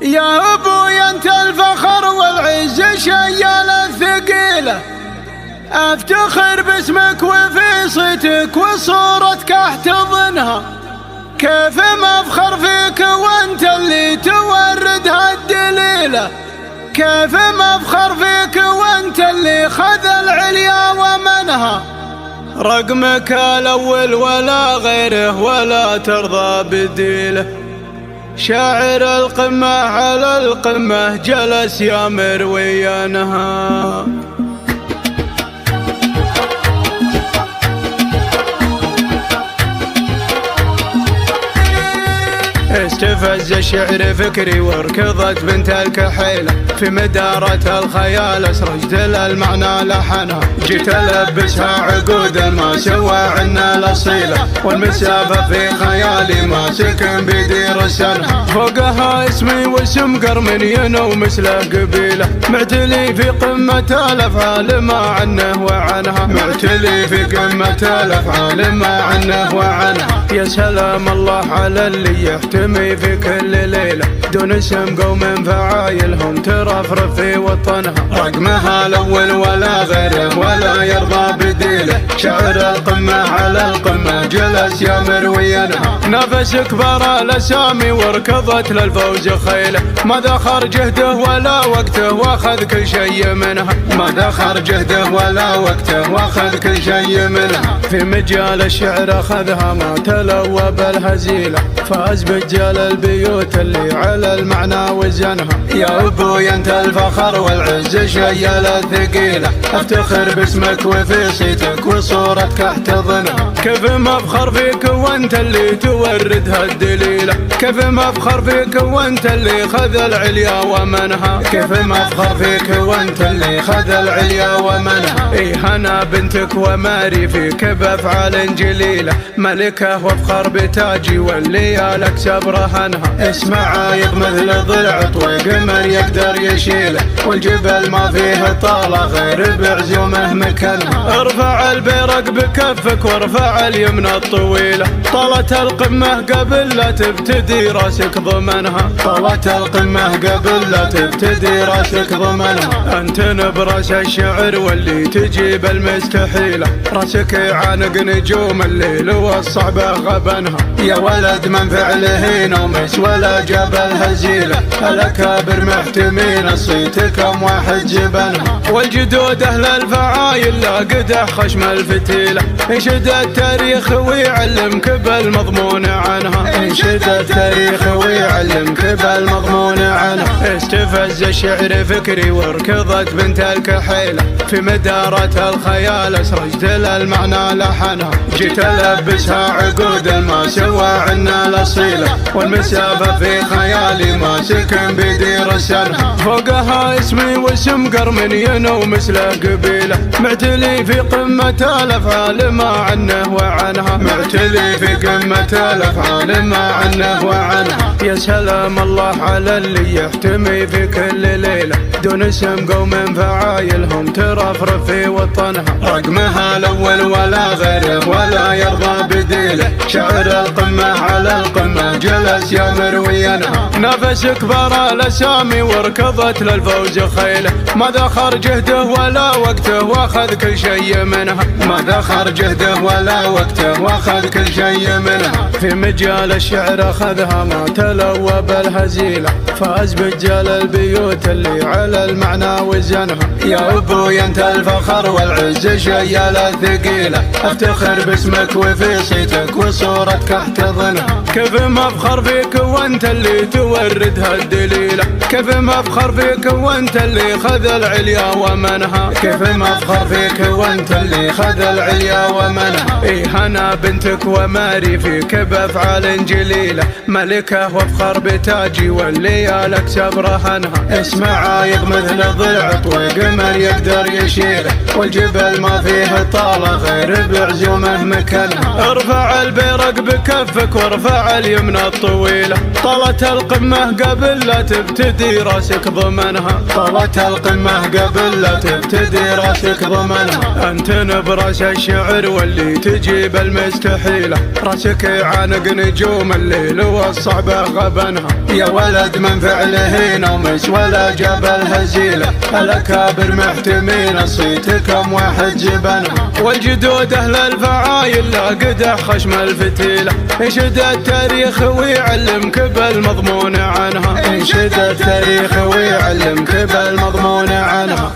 يا ابوي انت الفخر والعز شيال الثقيله، افتخر باسمك وفي صيتك وصورتك احتضنها. كيف ما افخر فيك وانت اللي تورد هالدليله، كيف ما افخر فيك وانت اللي خذ العليا ومنها. رقمك الاول ولا غيره ولا ترضى بديله، شاعر القمة على القمة جلس يا مروي نهى. استفز شعر فكري وركضت بنت الكحيلة، في مدارة الخيال اسرجت المعنى لحنها. جيت البسها عقود ما سوى عنا الاصيلة، والمسافة في خيالي ما سكن بدير السنة. فوقها اسمي واسم قرمن ينو مثل قبيلة، معتلي في قمة الافعال ما عنه وعنها. معتلي في قمة الافعال ما عنه وعنها. يا سلام الله على اللي يحتمي في كل ليلة، دون اسم قوم فعايلهم ترفرف في وطنها. رقمها الاول ولا غيره ولا يرضى بديله، شعر القمة على القمة جلس يا مروينها. نفس كبار الاسامي وركضت للفوز خيله، ما ذخر جهده ولا وقته واخذ كل شيء منها. ما ذخر جهده ولا وقته واخذ كل شيء منها. في مجال الشعر اخذها ما تلوى بالهزيله، فاز برجال البيوت اللي على المعنى وزنها. يا ابوي انت الفخر والعز شيال الثقيله، افتخر باسمك وفي صيتك وصورتك احتضنها. كيف ما افخر فيك وانت اللي تورد هالدليله، كيف ما افخر فيك وانت اللي خذ العليا ومنها. كيف ما افخر فيك وانت اللي خذ العليا ومنها. ايه انا بنتك وماري فيك بافعال جليله، ملكه وافخر بتاجي والليال اكسب رهنها. اسمع عايض مثل ضلع طوي قمر يقدر يشيله، والجبل ما فيه طالة غير بعزومه مكانها. ارفع البيرق بكفك وارفع اليمنى الطويلة، طالت القمة قبل لا تبتدي راسك ضمنها. طالت القمة قبل لا تبتدي راسك ضمنها. انت نبرس الشعر واللي تجيب المستحيلة، راسك يعانق نجوم الليل والصعبة غبنها. يا ولد من فعله نومس ولا جبل هزيلة، الاكابر محتمين الصيت كم واحد جبنها. والجدود اهل الفعايل لا قدح خشم الفتيلة، انشد التاريخ ويعلمك بالمضمون عنها. انشد التاريخ ويعلمك بالمضمون عنها. استفز الشعر فكري وركضت بنت الكحيلة، في مدارة الخيال اسرجت المعنى لحنها. جيت البسها عقود ما سوى عنا الاصيلة، والمسافة في خيالي ما سكن بدير السنة. فوقها اسمي واسم قرمن ينو مثل قبيلة، معتلي في قمة الافعال ما عنه وعنها. معتلي في قمة الافعال ما عنه وعنها. يا سلام الله على اللي يحتمي في كل ليلة، دون اسم قوم فعايلهم ترفرف في وطنها. رقمها الاول ولا غيره ولا يرضى بديله، شعر القمة على القمة جلس يا مروينها. نفس كبار الاسامي وركضت للفوز خيله، ما ذخر جهده ولا وقته واخذ كل شيء منها. ما ذخر جهده ولا وقته واخذ كل شيء منها. في مجال الشعر اخذها ما تلوى بالهزيله، فاز برجال البيوت اللي على المعنى وزنها. يا ابوي انت الفخر والعز شيال الثقيله، افتخر باسمك وفي صيتك وصورتك احتضنها. كيف ما افخر فيك وانت اللي تورد هالدليله، كيف ما افخر فيك وانت اللي خذ العليا ومنها. كيف ما افخر فيك وانت اللي خذ العليا ومنها. ايه انا بنتك وماري فيك بافعال جليله، ملكه وافخر بتاجي والليال اكسب رهنها. اسمع عايض مثل ضلع طوي قمر يقدر يشيله، والجبل ما فيه طالة غير بعزومه مكانها. ارفع البيرق بكفك وارفع اليمنى الطويلة، طالت القمة قبل لا تبتدي راسك ضمنها. طالت القمة قبل لا تبتدي راسك ضمنها. انت نبرس الشعر واللي تجيب المستحيلة، راسك يعانق نجوم الليل والصعبة غبنها. يا ولد من فعل لهينا ومش ولا جبل هزيلة. الأكابر محتمين صيتكم واحد جبنها، والجدود أهل الفعايل لا قدح خشم الفتيلة. انشد التاريخ ويعلمك بالمضمون عنها، انشد التاريخ ويعلمك بالمضمون عنها.